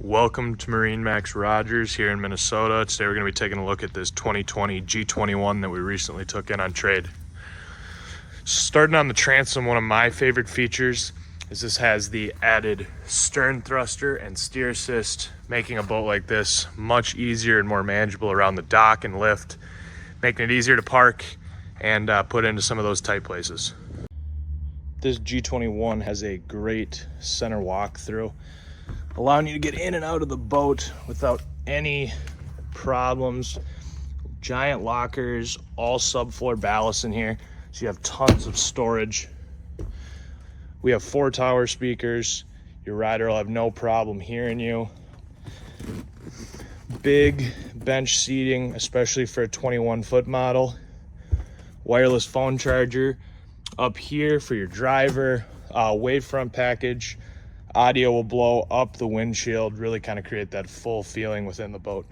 Welcome to MarineMax Rogers here in Minnesota. Today we're going to be taking a look at this 2020 G21 that we recently took in on trade. Starting on the transom, one of my favorite features is this has the added stern thruster and steer assist, making a boat like this much easier and more manageable around the dock and lift, making it easier to park and put into some of those tight places. This G21 has a great center walk through, allowing you to get in and out of the boat without any problems. Giant lockers, all subfloor ballast in here, so you have tons of storage. We have 4 tower speakers. Your rider will have no problem hearing you. Big bench seating, especially for a 21-foot model. Wireless phone charger up here for your driver. Wavefront package. Audio will blow up the windshield, really kind of create that full feeling within the boat.